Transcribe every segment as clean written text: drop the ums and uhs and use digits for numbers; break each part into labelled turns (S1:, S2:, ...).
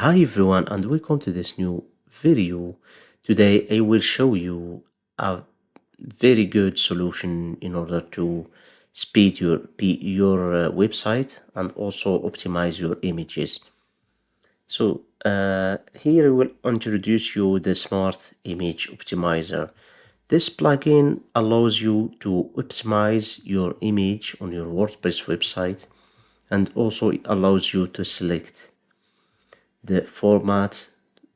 S1: Hi everyone and welcome to this new video. Today I will show you a very good solution in order to speed your website and also optimize your images. Here I will introduce you the Smart Image Optimizer. This plugin allows you to optimize your image on your WordPress website, and also it allows you to select the format,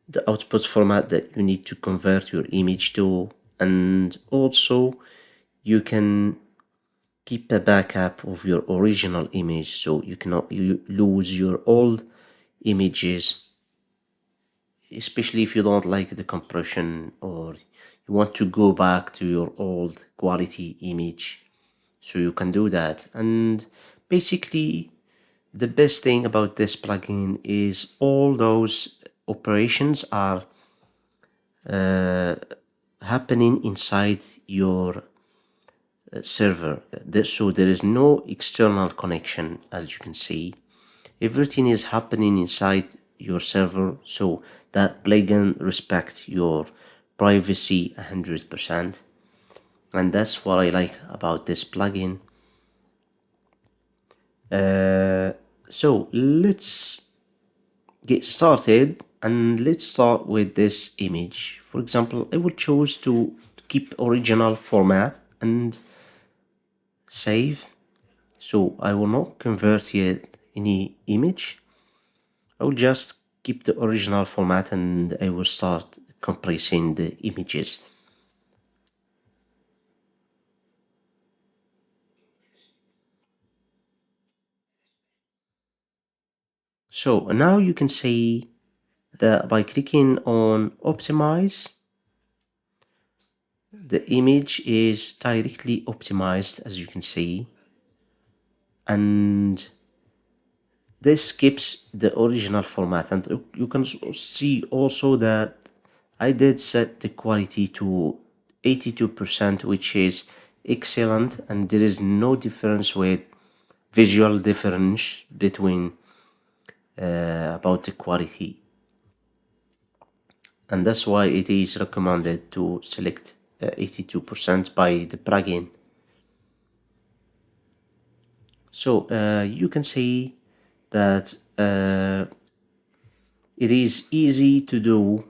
S1: the output format that you need to convert your image to, and also you can keep a backup of your original image so you cannot lose your old images, especially if you don't like the compression or you want to go back to your old quality image. So you can do that. And basically the best thing about this plugin is all those operations are happening inside your server. So there is no external connection. As you can see, everything is happening inside your server, so that plugin respects your privacy 100%, and that's what I like about this plugin. So let's get started, and let's start with this image. For example, I will choose to keep original format and save. So I will not convert yet any image. I will just keep the original format and I will start compressing the images. So now you can see that by clicking on optimize, the image is directly optimized, as you can see, and this skips the original format. And you can see also that I did set the quality to 82%, which is excellent, and there is no difference with visual difference between about the quality, and that's why it is recommended to select 82% by the plugin. So you can see that it is easy to do,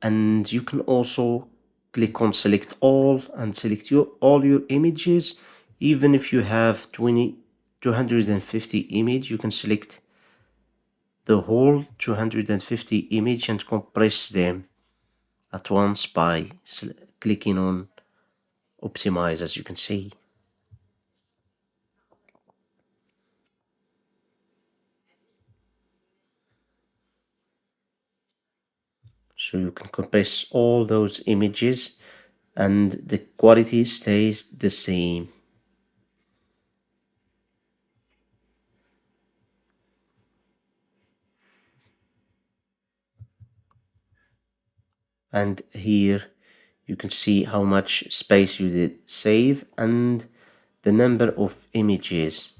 S1: and you can also click on select all and select all your images. Even if you have 250 image, you can select the whole 250 image and compress them at once by clicking on optimize, as you can see. So you can compress all those images and the quality stays the same. And here you can see how much space you did save and the number of images.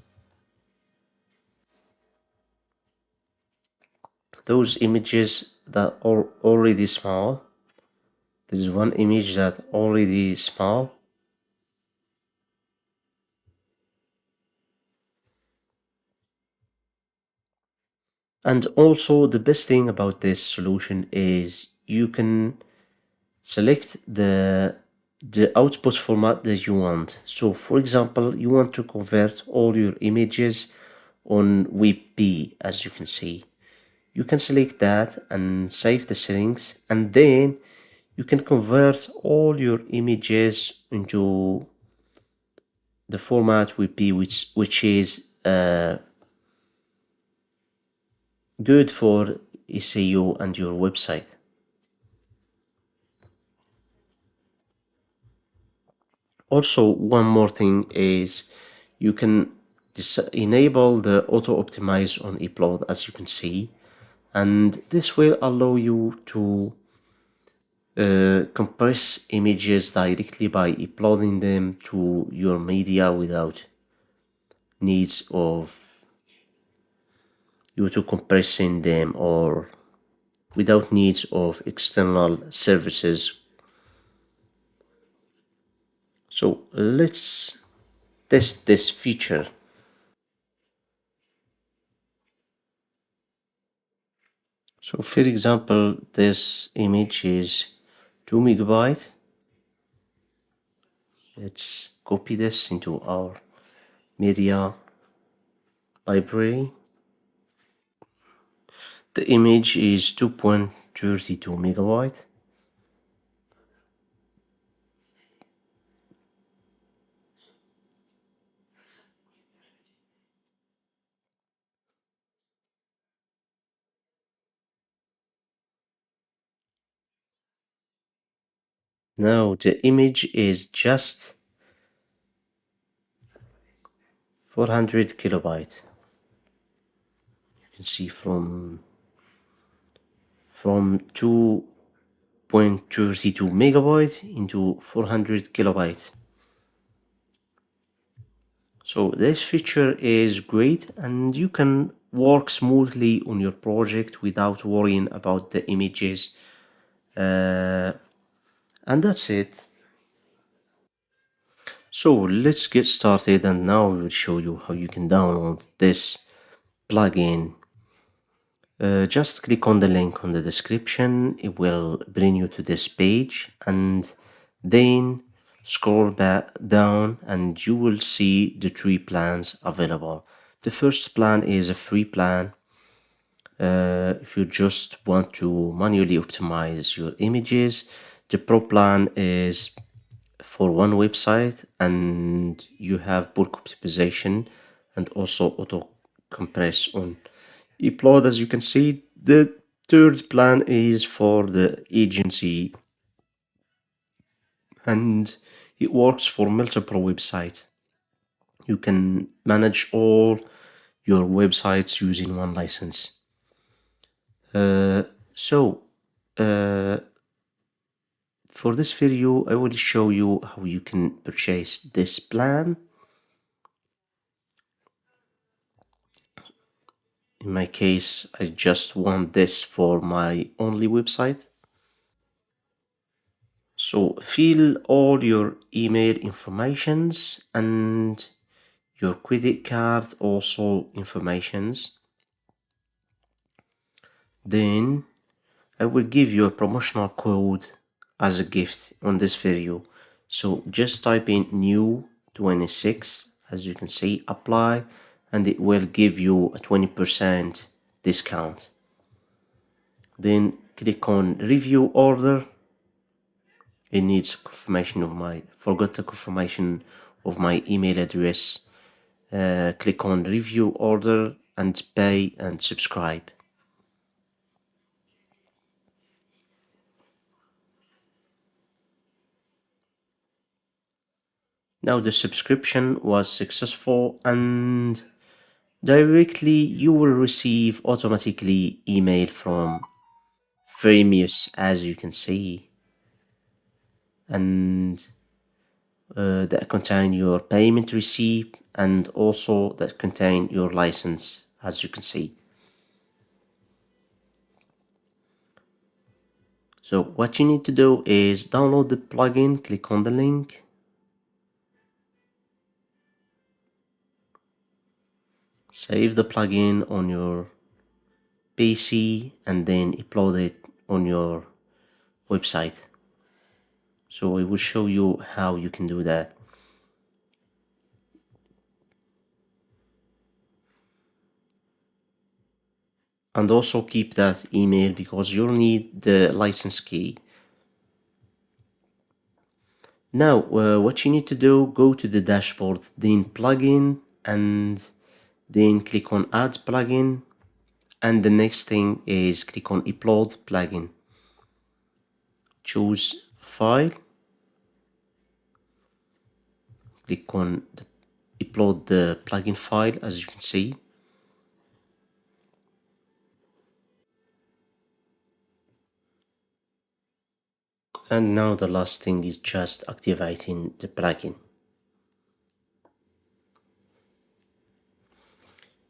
S1: Those images that are already small, there is one image that already small, and also the best thing about this solution is you can select the output format that you want. So for example, you want to convert all your images on WebP, as you can see. You can select that and save the settings, and then you can convert all your images into the format WebP, which is good for SEO and your website. Also, one more thing is you can enable the auto optimize on upload, as you can see, and this will allow you to compress images directly by uploading them to your media without needs of you to compressing them or without needs of external services. So let's test this feature. So for example, this image is 2 megabyte. Let's copy this into our media library. The image is 2.32 megabyte. Now the image is just 400 kilobyte. You can see from 2.32 megabyte into 400 kilobyte. So this feature is great, and you can work smoothly on your project without worrying about the images. And that's it. So let's get started, and now we will show you how you can download this plugin. Just click on the link on the description. It will bring you to this page, and then scroll back down and you will see the three plans available. The first plan is a free plan. If you just want to manually optimize your images. The pro plan is for one website, and you have bulk optimization and also auto compress on upload. As you can see, the third plan is for the agency, and it works for multiple websites. You can manage all your websites using one license. So for this video, I will show you how you can purchase this plan. In my case, I just want this for my only website. So fill all your email informations and your credit card also informations. Then I will give you a promotional code as a gift on this video. So just type in new 26, as you can see, apply, and it will give you a 20% discount. Then click on review order. It needs confirmation of forgot the confirmation of my email address. Click on review order and pay and subscribe. Now the subscription was successful, and directly you will receive automatically email from Freemius, as you can see, and that contain your payment receipt and also that contain your license, as you can see. So what you need to do is download the plugin, click on the link, save the plugin on your PC, and then upload it on your website. So I will show you how you can do that. And also keep that email because you'll need the license key. Now what you need to do, go to the dashboard, then plugin, and then click on add plugin, and the next thing is click on upload plugin. Choose file, click on upload the plugin file, as you can see. And now the last thing is just activating the plugin.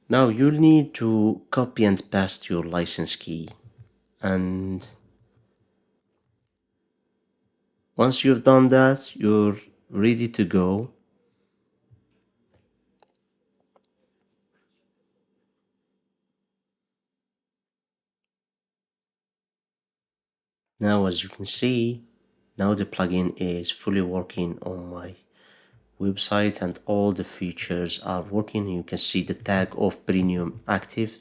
S1: Now you'll need to copy and paste your license key. And once you've done that, you're ready to go. Now, as you can see, now the plugin is fully working on my website and all the features are working. You can see the tag of premium active,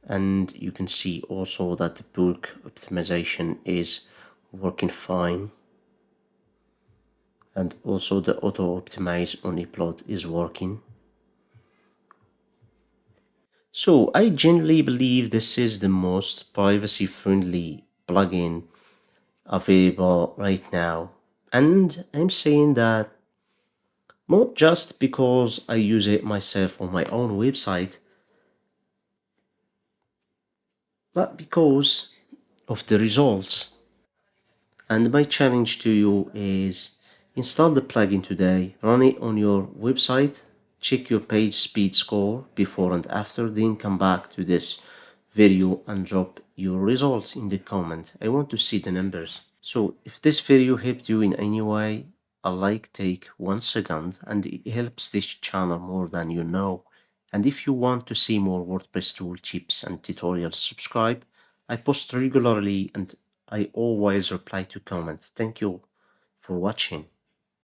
S1: and you can see also that the bulk optimization is working fine, and also the auto optimize on upload is working. So I genuinely believe this is the most privacy friendly plugin available right now, and I'm saying that not just because I use it myself on my own website, but because of the results. And my challenge to you is install the plugin today, run it on your website, check your page speed score before and after, then come back to this video and drop your results in the comment. I want to see the numbers. So if this video helped you in any way, a like take 1 second and it helps this channel more than you know. And if you want to see more WordPress tool tips and tutorials, subscribe. I post regularly and I always reply to comments. Thank you for watching.